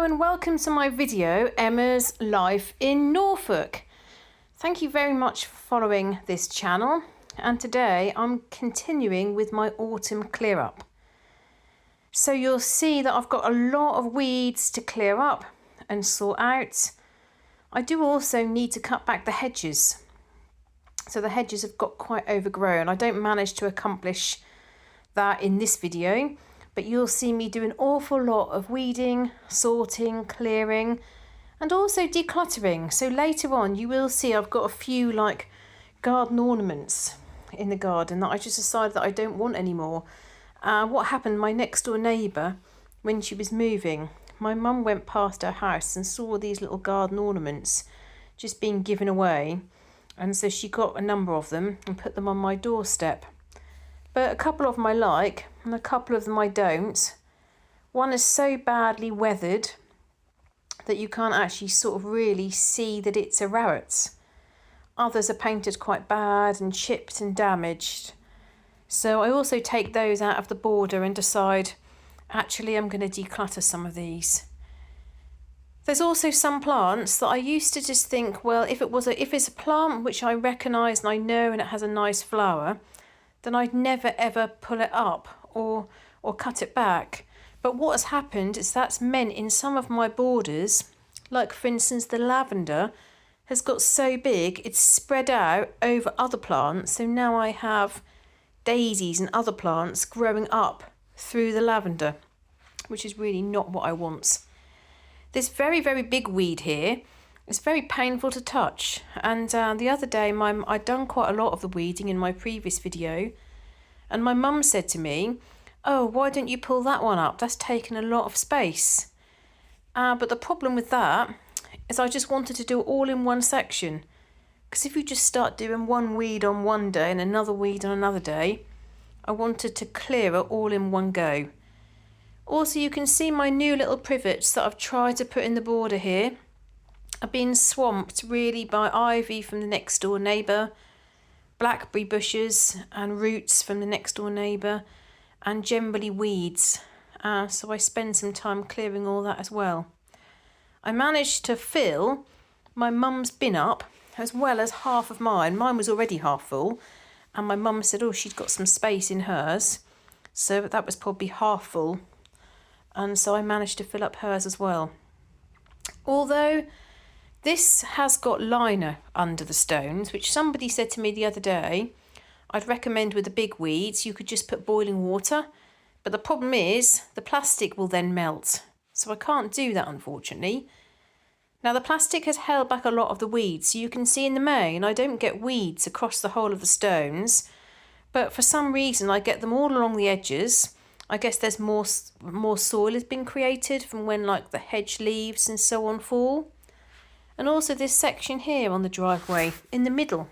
Hello and welcome to my video, Emma's Life in Norfolk. Thank you very much for following this channel, and today I'm continuing with my autumn clear up. So you'll see that I've got a lot of weeds to clear up and sort out. I do also need to cut back the hedges. So the hedges have got quite overgrown. I don't manage to accomplish that in this video, but you'll see me do an awful lot of weeding, sorting, clearing, and also decluttering. So later on you will see I've got a few like garden ornaments in the garden that I just decided that I don't want anymore. What happened, my next door neighbour, when she was moving, my mum went past her house and saw these little garden ornaments just being given away, and so she got a number of them and put them on my doorstep. But a couple of them I like and a couple of them I don't. One is so badly weathered that you can't actually sort of really see that it's a rabbit. Others are painted quite bad and chipped and damaged. So I also take those out of the border and decide, actually I'm going to declutter some of these. There's also some plants that I used to just think, well, if it's a plant which I recognise and I know and it has a nice flower, then I'd never ever pull it up or cut it back. But what has happened is that's meant in some of my borders, like for instance the lavender, has got so big it's spread out over other plants. So now I have daisies and other plants growing up through the lavender, which is really not what I want. This very, very big weed here is very painful to touch, and the other day I'd done quite a lot of the weeding in my previous video, and my mum said to me, oh, why don't you pull that one up? That's taken a lot of space. But the problem with that is I just wanted to do it all in one section, because if you just start doing one weed on one day and another weed on another day, I wanted to clear it all in one go. Also, you can see my new little privets that I've tried to put in the border here are being swamped really by ivy from the next door neighbour, blackberry bushes and roots from the next door neighbour, and generally weeds. So I spend some time clearing all that as well. I managed to fill my mum's bin up as well as half of mine. Mine was already half full, and my mum said, oh, she'd got some space in hers, so that was probably half full, and so I managed to fill up hers as well. Although this has got liner under the stones, which somebody said to me the other day, I'd recommend with the big weeds you could just put boiling water, but the problem is the plastic will then melt, so I can't do that unfortunately. Now the plastic has held back a lot of the weeds, so you can see in the main I don't get weeds across the whole of the stones, but for some reason I get them all along the edges. I guess there's more soil has been created from when like the hedge leaves and so on fall. And also this section here on the driveway in the middle.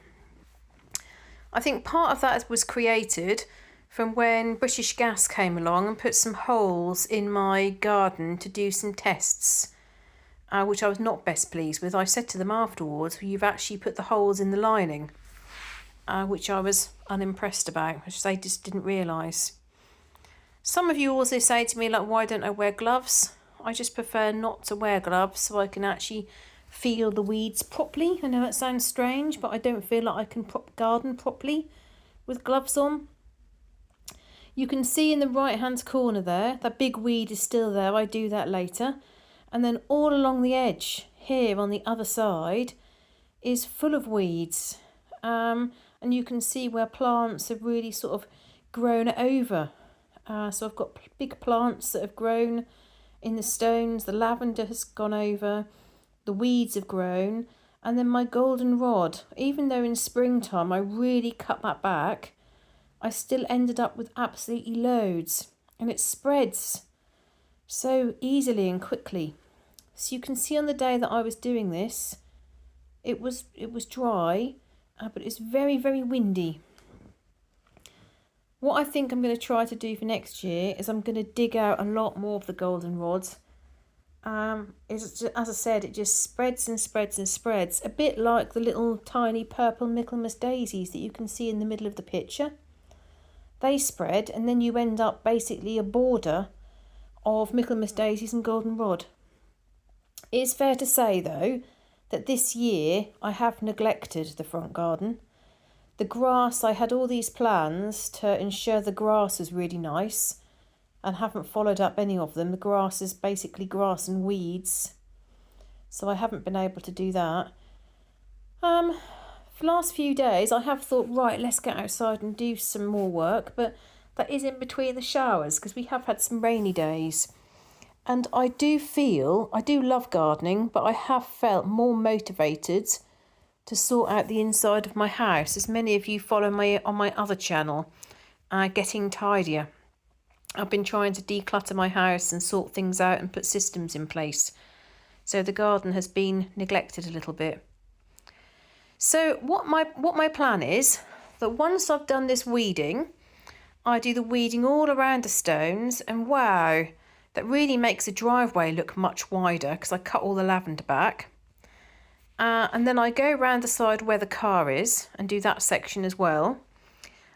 I think part of that was created from when British Gas came along and put some holes in my garden to do some tests, which I was not best pleased with. I said to them afterwards, well, you've actually put the holes in the lining, which I was unimpressed about, which they just didn't realise. Some of you also say to me, like, why don't I wear gloves? I just prefer not to wear gloves so I can actually feel the weeds properly. I know it sounds strange, but I don't feel like I can garden properly with gloves on. You can see in the right hand corner there, that big weed is still there. I do that later. And then all along the edge here on the other side is full of weeds. And you can see where plants have really sort of grown over. So I've got big plants that have grown in the stones. The lavender has gone over. The weeds have grown. And then my goldenrod, even though in springtime I really cut that back, I still ended up with absolutely loads. And it spreads so easily and quickly. So you can see on the day that I was doing this, it was dry, but it's very, very windy. What I think I'm going to try to do for next year is I'm going to dig out a lot more of the goldenrods. As I said, it just spreads and spreads and spreads, a bit like the little tiny purple Michaelmas daisies that you can see in the middle of the picture. They spread, and then you end up basically a border of Michaelmas daisies and goldenrod. It is fair to say though that this year I have neglected the front garden. The grass, I had all these plans to ensure the grass was really nice and haven't followed up any of them. The grass is basically grass and weeds, so I haven't been able to do that. For the last few days I have thought, right, let's get outside and do some more work, but that is in between the showers because we have had some rainy days. And I do love gardening, but I have felt more motivated to sort out the inside of my house, as many of you follow me on my other channel, Getting Tidier. I've been trying to declutter my house and sort things out and put systems in place. So the garden has been neglected a little bit. So what my plan is, that once I've done this weeding, I do the weeding all around the stones, and wow, that really makes the driveway look much wider because I cut all the lavender back. And then I go around the side where the car is and do that section as well.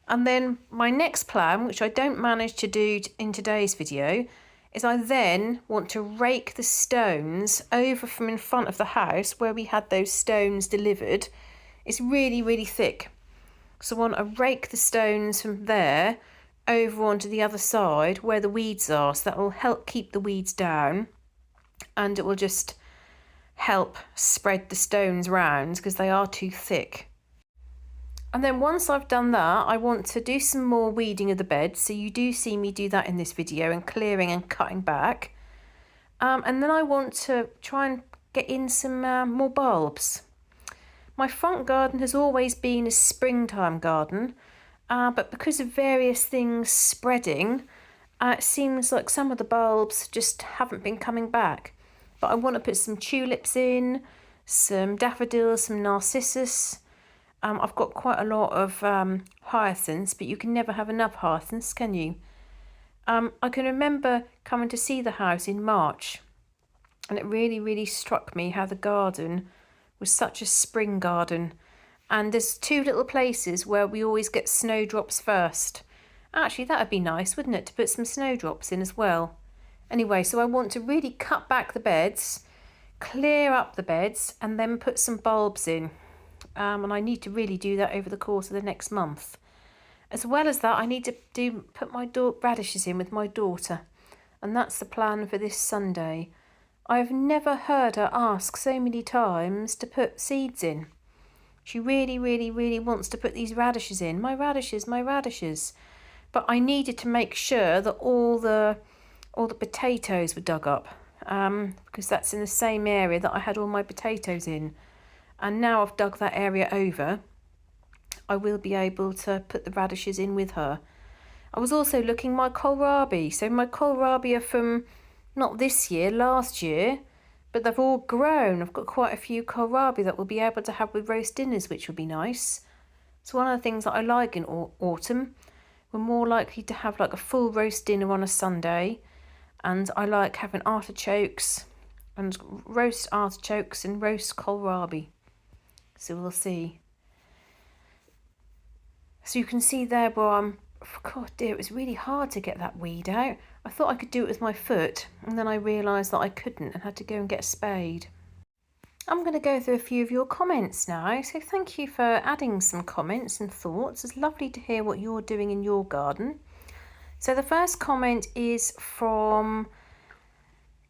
And then my next plan, which I don't manage to do in today's video, is I then want to rake the stones over from in front of the house where we had those stones delivered. It's really, really thick. So I want to rake the stones from there over onto the other side where the weeds are. So that will help keep the weeds down, and it will just help spread the stones round because they are too thick. And then once I've done that, I want to do some more weeding of the beds. So you do see me do that in this video, and clearing and cutting back. And then I want to try and get in some more bulbs. My front garden has always been a springtime garden, but because of various things spreading, it seems like some of the bulbs just haven't been coming back. But I want to put some tulips in, some daffodils, some narcissus. I've got quite a lot of hyacinths, but you can never have enough hyacinths, can you? I can remember coming to see the house in March, and it really, really struck me how the garden was such a spring garden. And there's two little places where we always get snowdrops first. Actually, that would be nice, wouldn't it, to put some snowdrops in as well. Anyway, so I want to really cut back the beds, clear up the beds, and then put some bulbs in. And I need to really do that over the course of the next month. As well as that, I need to put my radishes in with my daughter. And that's the plan for this Sunday. I've never heard her ask so many times to put seeds in. She really, really, really wants to put these radishes in. My radishes, my radishes. But I needed to make sure that all the potatoes were dug up, because that's in the same area that I had all my potatoes in. And now I've dug that area over, I will be able to put the radishes in with her. I was also looking my kohlrabi. So my kohlrabi are from not this year, last year, but they've all grown. I've got quite a few kohlrabi that we'll be able to have with roast dinners, which will be nice. It's one of the things that I like in autumn. We're more likely to have like a full roast dinner on a Sunday, and I like having artichokes and roast artichokes and roast kohlrabi. So we'll see. So you can see there where God dear, it was really hard to get that weed out. I thought I could do it with my foot, and then I realised that I couldn't and had to go and get a spade. I'm going to go through a few of your comments now. So thank you for adding some comments and thoughts. It's lovely to hear what you're doing in your garden. So the first comment is from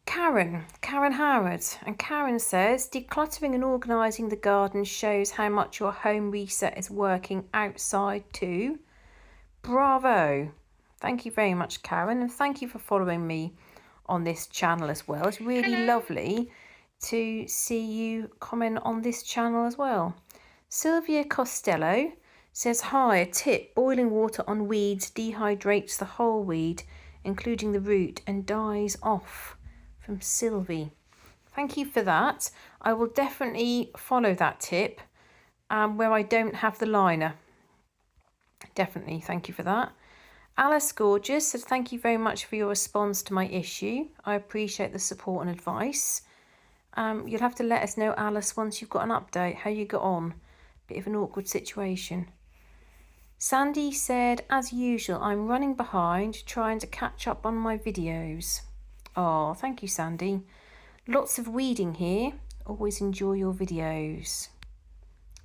Karen Howard, and Karen says, decluttering and organising the garden shows how much your home reset is working outside too. Bravo. Thank you very much, Karen, and thank you for following me on this channel as well. It's really lovely to see you comment on this channel as well. Sylvia Costello says, hi, a tip, boiling water on weeds dehydrates the whole weed, including the root, and dies off. From Sylvie. Thank you for that. I will definitely follow that tip where I don't have the liner. Definitely, thank you for that. Alice Gorgeous said, thank you very much for your response to my issue. I appreciate the support and advice. You'll have to let us know, Alice, once you've got an update, how you got on. Bit of an awkward situation. Sandy said, as usual, I'm running behind, trying to catch up on my videos. Oh, thank you, Sandy. Lots of weeding here. Always enjoy your videos.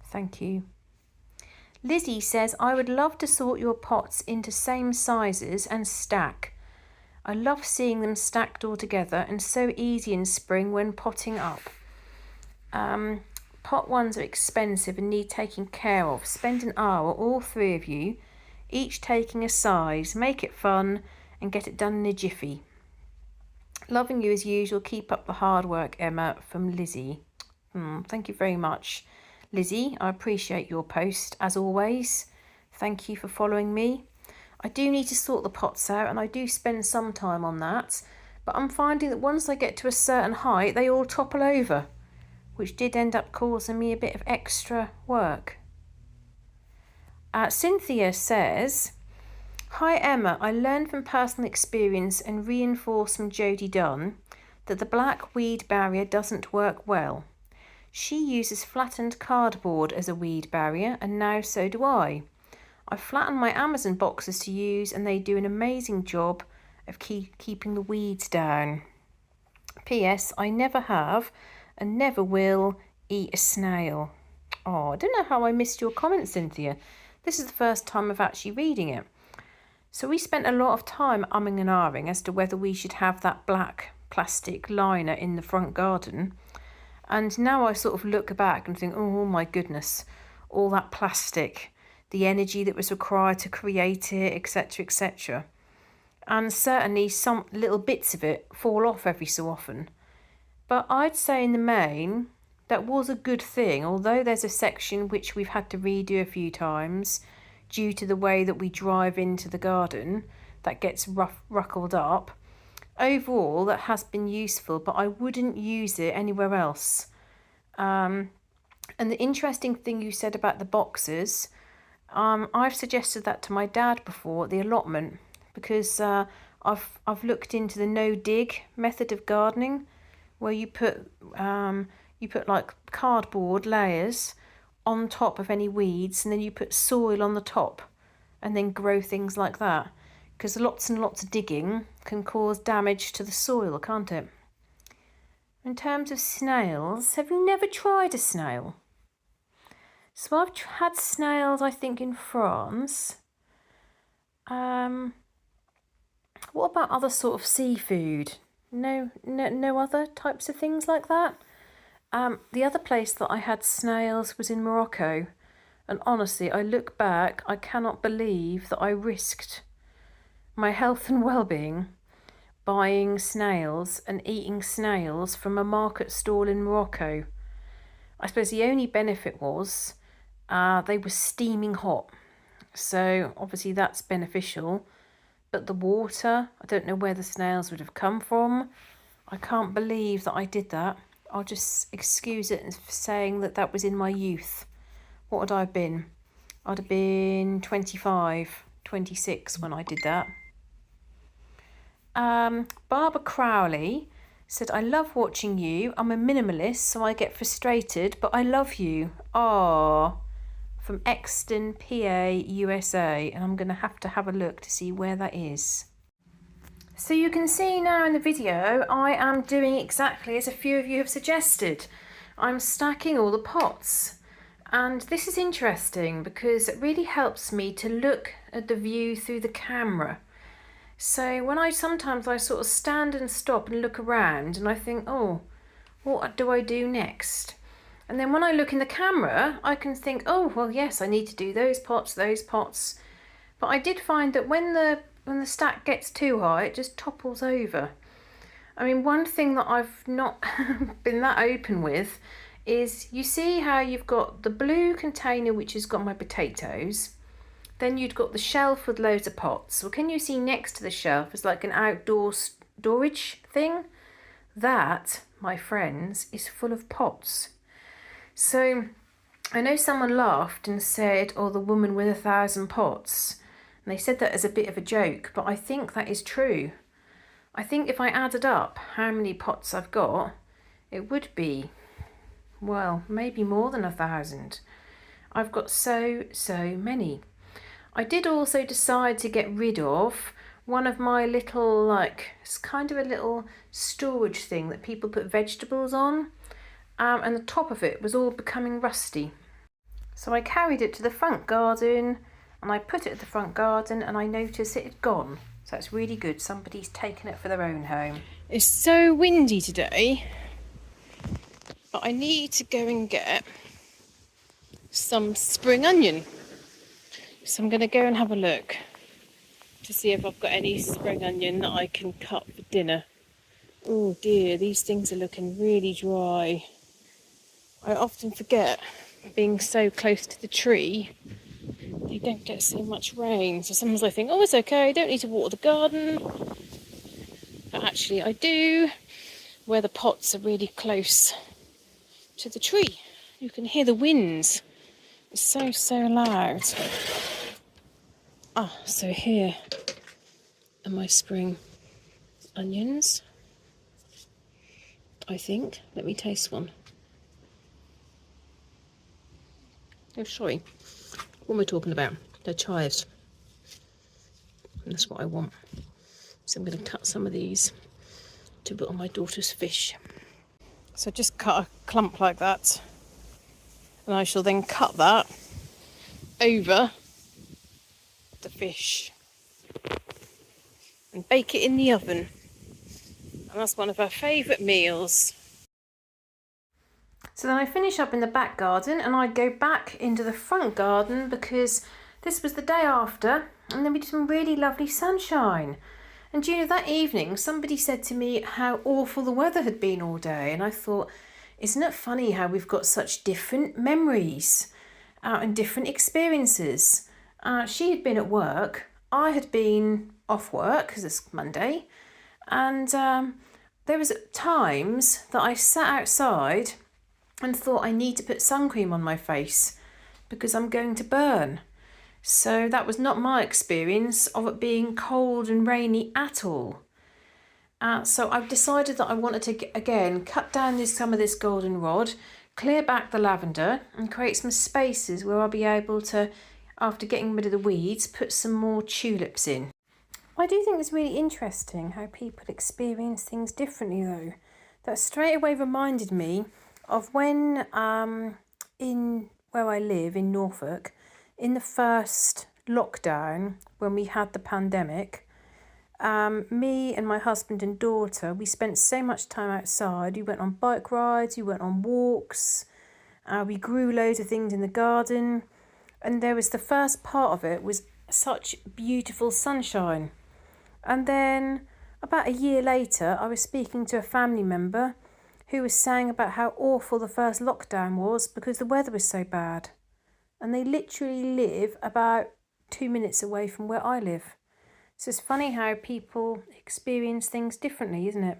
Thank you. Lizzie says, I would love to sort your pots into same sizes and stack. I love seeing them stacked all together and so easy in spring when potting up. Pot ones are expensive and need taking care of. Spend an hour, all three of you, each taking a size. Make it fun and get it done in a jiffy. Loving you as usual. Keep up the hard work, Emma, from Lizzie. Thank you very much, Lizzie. I appreciate your post, as always. Thank you for following me. I do need to sort the pots out, and I do spend some time on that. But I'm finding that once I get to a certain height, they all topple over, which did end up causing me a bit of extra work. Cynthia says, Hi Emma, I learned from personal experience and reinforced from Jodie Dunn that the black weed barrier doesn't work well. She uses flattened cardboard as a weed barrier, and now so do I. I've flattened my Amazon boxes to use and they do an amazing job of keeping the weeds down. P.S. I never have and never will eat a snail. Oh, I don't know how I missed your comment, Cynthia. This is the first time I've actually reading it. So we spent a lot of time umming and ahhing as to whether we should have that black plastic liner in the front garden. And now I sort of look back and think, oh my goodness, all that plastic, the energy that was required to create it, etc., etc. And certainly some little bits of it fall off every so often. But I'd say in the main, that was a good thing, although there's a section which we've had to redo a few times due to the way that we drive into the garden that gets ruckled up. Overall, that has been useful, but I wouldn't use it anywhere else. And the interesting thing you said about the boxes, I've suggested that to my dad before, the allotment, because I've looked into the no-dig method of gardening, where you put like cardboard layers on top of any weeds, and then you put soil on the top and then grow things like that, because lots and lots of digging can cause damage to the soil, can't it? In terms of snails, have you never tried a snail? So I've had snails, I think, in France. What about other sort of seafood? No other types of things like that? The other place that I had snails was in Morocco, and honestly, I look back, I cannot believe that I risked my health and well-being buying snails and eating snails from a market stall in Morocco. I suppose the only benefit was they were steaming hot, so obviously that's beneficial, but the water, I don't know where the snails would have come from. I can't believe that I did that. I'll just excuse it as saying that that was in my youth. What would I have been? I'd have been 25, 26 when I did that. Barbara Crowley said, I love watching you. I'm a minimalist, so I get frustrated, but I love you. Aww. From Exton, PA, USA. And I'm going to have a look to see where that is. So you can see now in the video, I am doing exactly as a few of you have suggested. I'm stacking all the pots. And this is interesting because it really helps me to look at the view through the camera. So when sometimes I sort of stand and stop and look around and I think, oh, what do I do next? And then when I look in the camera, I can think, oh, well, yes, I need to do those pots. But I did find that when the stack gets too high, it just topples over. I mean, one thing that I've not been that open with is, you see how you've got the blue container which has got my potatoes, then you've got the shelf with loads of pots. Well, can you see next to the shelf is like an outdoor storage thing? That, my friends, is full of pots. So I know someone laughed and said, oh, the woman with 1,000 pots. And they said that as a bit of a joke, but I think that is true. I think if I added up how many pots I've got, it would be, well, maybe more than 1,000. I've got so many. I did also decide to get rid of one of my little, like, it's kind of a little storage thing that people put vegetables on, and the top of it was all becoming rusty. So I carried it to the front garden and I put it at the front garden and I noticed it had gone. So it's really good. Somebody's taken it for their own home. It's so windy today, but I need to go and get some spring onion. So I'm going to go and have a look to see if I've got any spring onion that I can cut for dinner. Oh dear, these things are looking really dry. I often forget, being so close to the tree, they don't get so much rain. So sometimes I think, oh, it's okay, I don't need to water the garden. But actually I do, where the pots are really close to the tree. You can hear the winds. It's so loud. Ah, so here are my spring onions, I think. Let me taste one. Oh, sorry. What am I talking about? They're chives. And that's what I want. So I'm going to cut some of these to put on my daughter's fish. So just cut a clump like that. And I shall then cut that over the fish and bake it in the oven. And that's one of our favourite meals. So then I finish up in the back garden and I go back into the front garden because this was the day after, and then we did some really lovely sunshine. And you know, that evening somebody said to me how awful the weather had been all day, and I thought, isn't it funny how we've got such different memories and different experiences? She had been at work, I had been off work because it's Monday, and there was times that I sat outside and thought I need to put sun cream on my face because I'm going to burn. So that was not my experience of it being cold and rainy at all. So I've decided that I wanted to, again, cut down some of this goldenrod, clear back the lavender and create some spaces where I'll be able to, after getting rid of the weeds, put some more tulips in. I do think it's really interesting how people experience things differently though. That straight away reminded me of when in where I live in Norfolk, in the first lockdown when we had the pandemic, me and my husband and daughter, we spent so much time outside. We went on bike rides, we went on walks, we grew loads of things in the garden, and there was the first part of it was such beautiful sunshine. And then about a year later, I was speaking to a family member who was saying about how awful the first lockdown was because the weather was so bad. And they literally live about 2 minutes away from where I live. So it's funny how people experience things differently, isn't it?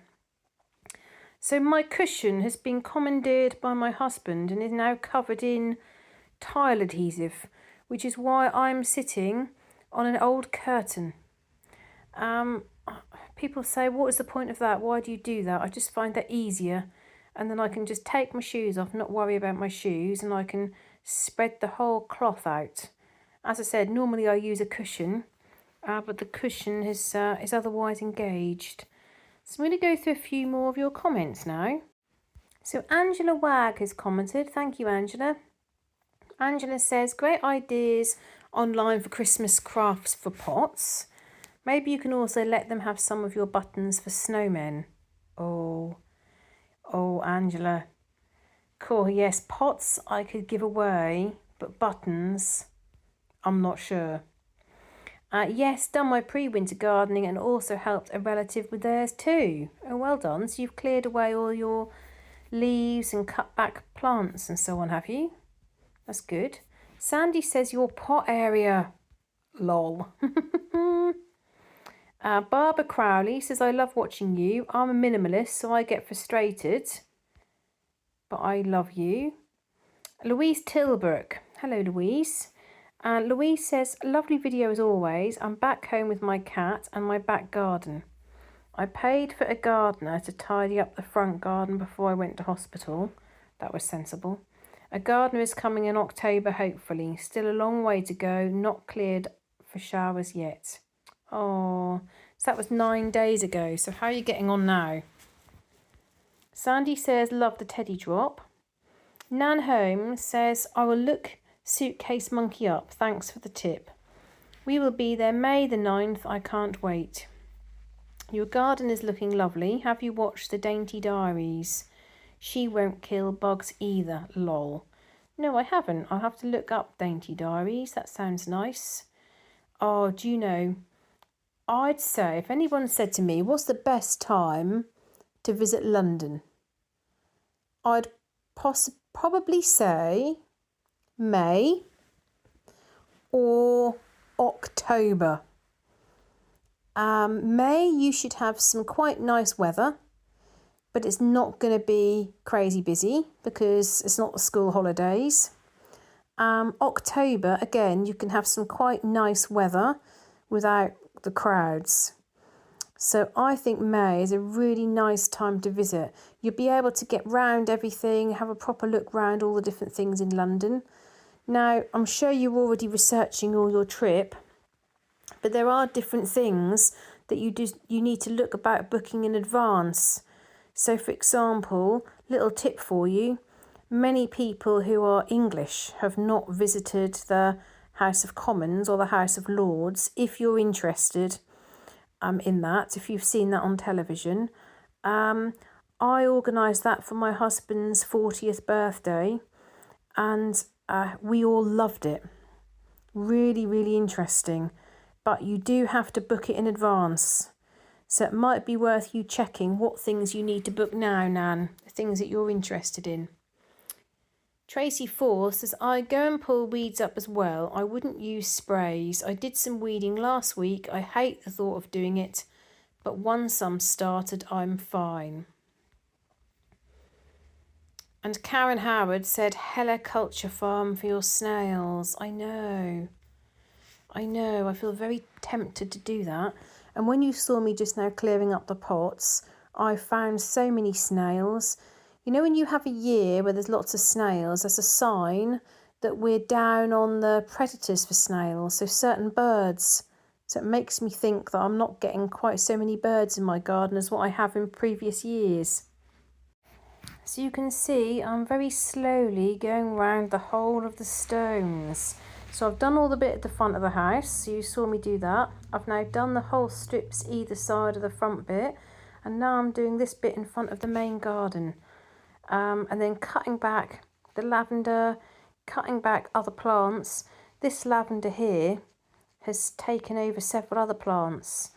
So my cushion has been commandeered by my husband and is now covered in tile adhesive, which is why I'm sitting on an old curtain. People say, what is the point of that? Why do you do that? I just find that easier. And then I can just take my shoes off, not worry about my shoes, and I can spread the whole cloth out. As I said, normally I use a cushion, but the cushion is otherwise engaged. So I'm going to go through a few more of your comments now. So Angela Wag has commented. Thank you, Angela. Angela says, great ideas online for Christmas crafts for pots. Maybe you can also let them have some of your buttons for snowmen. Oh, Angela. Cool, yes, pots I could give away, but buttons, I'm not sure. Yes, done my pre-winter gardening and also helped a relative with theirs too. Oh, well done. So you've cleared away all your leaves and cut back plants and so on, have you? That's good. Sandy says your pot area. Lol. Barbara Crowley says, I love watching you. I'm a minimalist, so I get frustrated. But I love you. Louise Tilbrook. Hello, Louise. Louise says, lovely video as always. I'm back home with my cat and my back garden. I paid for a gardener to tidy up the front garden before I went to hospital. That was sensible. A gardener is coming in October, hopefully. Still a long way to go, not cleared for showers yet. Oh, so that was 9 days ago. So how are you getting on now? Sandy says, love the teddy drop. Nan Holmes says, I will look suitcase monkey up. Thanks for the tip. We will be there May the 9th. I can't wait. Your garden is looking lovely. Have you watched the Dainty Diaries? She won't kill bugs either, lol. No, I haven't. I'll have to look up Dainty Diaries. That sounds nice. Oh, do you know, I'd say if anyone said to me, what's the best time to visit London? I'd probably say May or October. May you should have some quite nice weather, but it's not going to be crazy busy because it's not the school holidays. October, again, you can have some quite nice weather without the crowds. So I think May is a really nice time to visit. You'll be able to get round everything, have a proper look round all the different things in London. Now, I'm sure you're already researching all your trip, but there are different things that you need to look about booking in advance. So, for example, little tip for you, many people who are English have not visited the House of Commons or the House of Lords. If you're interested in that, if you've seen that on television, I organised that for my husband's 40th birthday, and we all loved it. Really, really interesting. But you do have to book it in advance. So it might be worth you checking what things you need to book now, Nan, the things that you're interested in. Tracy Force says, I go and pull weeds up as well. I wouldn't use sprays. I did some weeding last week. I hate the thought of doing it, but once I'm started, I'm fine. And Karen Howard said, Heliculture farm for your snails. I know. I feel very tempted to do that. And when you saw me just now clearing up the pots, I found so many snails. You know, when you have a year where there's lots of snails, that's a sign that we're down on the predators for snails, so certain birds. So it makes me think that I'm not getting quite so many birds in my garden as what I have in previous years. So you can see I'm very slowly going round the whole of the stones. So I've done all the bit at the front of the house, so you saw me do that. I've now done the whole strips either side of the front bit, and now I'm doing this bit in front of the main garden. And then cutting back the lavender, cutting back other plants. This lavender here has taken over several other plants.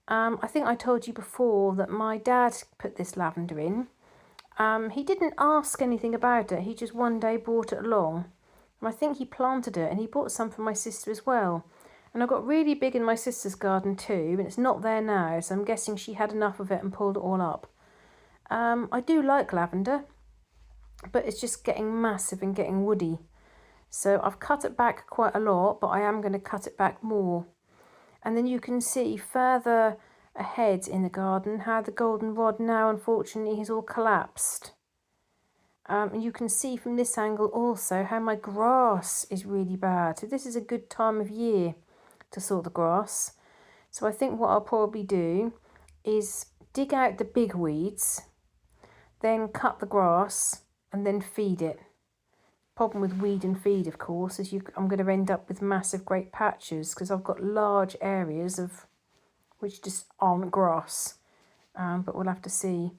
I think I told you before that my dad put this lavender in. He didn't ask anything about it, he just one day brought it along. And I think he planted it, and he bought some for my sister as well. And I got really big in my sister's garden too, and it's not there now, so I'm guessing she had enough of it and pulled it all up. I do like lavender, but it's just getting massive and getting woody. So I've cut it back quite a lot, but I am going to cut it back more. And then you can see further ahead in the garden how the goldenrod now unfortunately has all collapsed. And you can see from this angle also how my grass is really bad. So this is a good time of year to sort the grass. So I think what I'll probably do is dig out the big weeds, then cut the grass and then feed it. Problem with weed and feed, of course, is I'm going to end up with massive great patches because I've got large areas of which just aren't grass, but we'll have to see.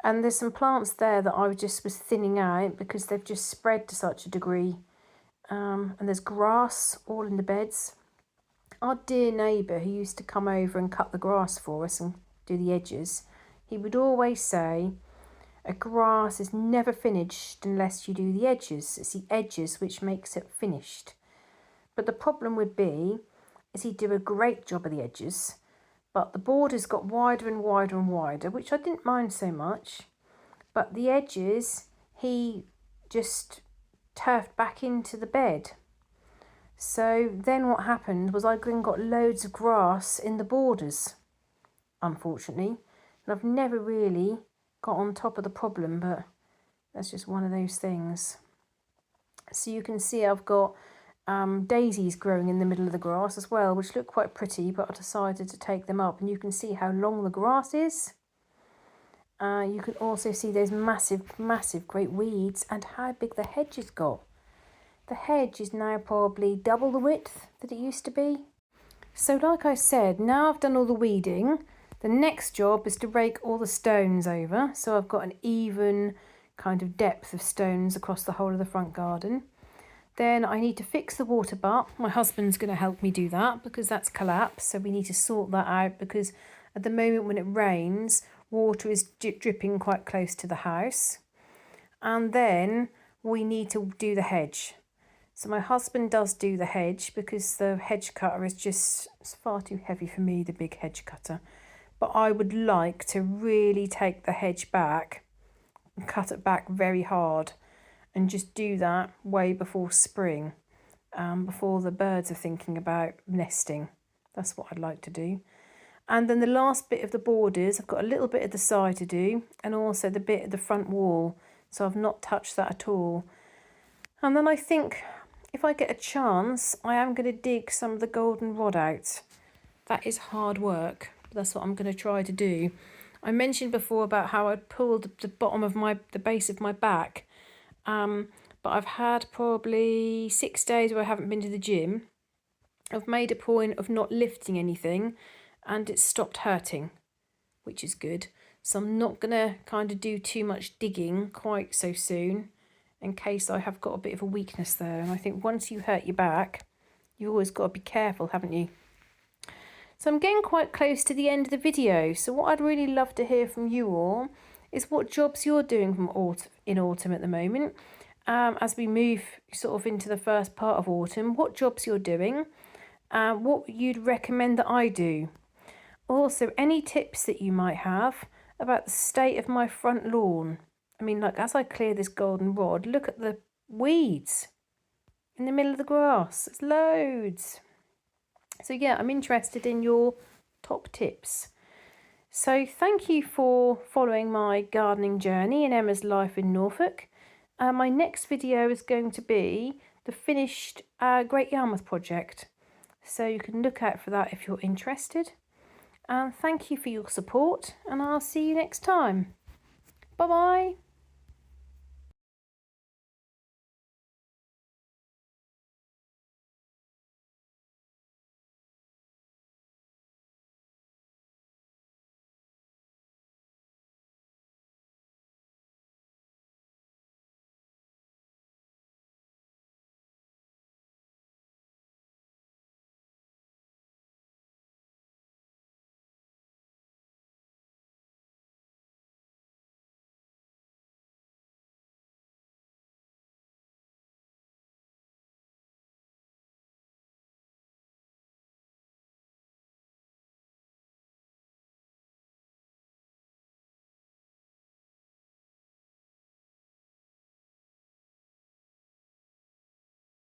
And there's some plants there that I just was thinning out because they've just spread to such a degree. And there's grass all in the beds. Our dear neighbour who used to come over and cut the grass for us and do the edges, he would always say, a grass is never finished unless you do the edges. It's the edges which makes it finished. But the problem would be, is he'd do a great job of the edges, but the borders got wider and wider and wider, which I didn't mind so much. But the edges, he just turfed back into the bed. So then what happened was I then got loads of grass in the borders, unfortunately. And I've never really got on top of the problem, but that's just one of those things. So you can see I've got daisies growing in the middle of the grass as well, which look quite pretty, but I decided to take them up. And you can see how long the grass is. You can also see those massive great weeds and how big the hedge has got. The hedge is now probably double the width that it used to be. So like I said, now I've done all the weeding, the next job is to rake all the stones over. So I've got an even kind of depth of stones across the whole of the front garden. Then I need to fix the water butt. My husband's going to help me do that because that's collapsed. So we need to sort that out because at the moment when it rains, water is dripping quite close to the house. And then we need to do the hedge. So my husband does do the hedge because the hedge cutter is just far too heavy for me, the big hedge cutter. But I would like to really take the hedge back and cut it back very hard and just do that way before spring, before the birds are thinking about nesting. That's what I'd like to do. And then the last bit of the borders, I've got a little bit of the side to do and also the bit of the front wall. So I've not touched that at all. And then I think if I get a chance, I am going to dig some of the goldenrod out. That is hard work, but that's what I'm going to try to do. I mentioned before about how I pulled the bottom of the base of my back, but I've had probably 6 days where I haven't been to the gym. I've made a point of not lifting anything and it's stopped hurting, which is good. So I'm not going to kind of do too much digging quite so soon, in case I have got a bit of a weakness there. And I think once you hurt your back, you always got to be careful, haven't you? So I'm getting quite close to the end of the video. So what I'd really love to hear from you all is what jobs you're doing in autumn at the moment. As we move sort of into the first part of autumn, what jobs you're doing, what you'd recommend that I do. Also, any tips that you might have about the state of my front lawn. I mean, like, as I clear this goldenrod, look at the weeds in the middle of the grass. There's loads. So yeah, I'm interested in your top tips. So thank you for following my gardening journey in Emma's life in Norfolk. My next video is going to be the finished Great Yarmouth project. So you can look out for that if you're interested. And thank you for your support, and I'll see you next time. Bye-bye.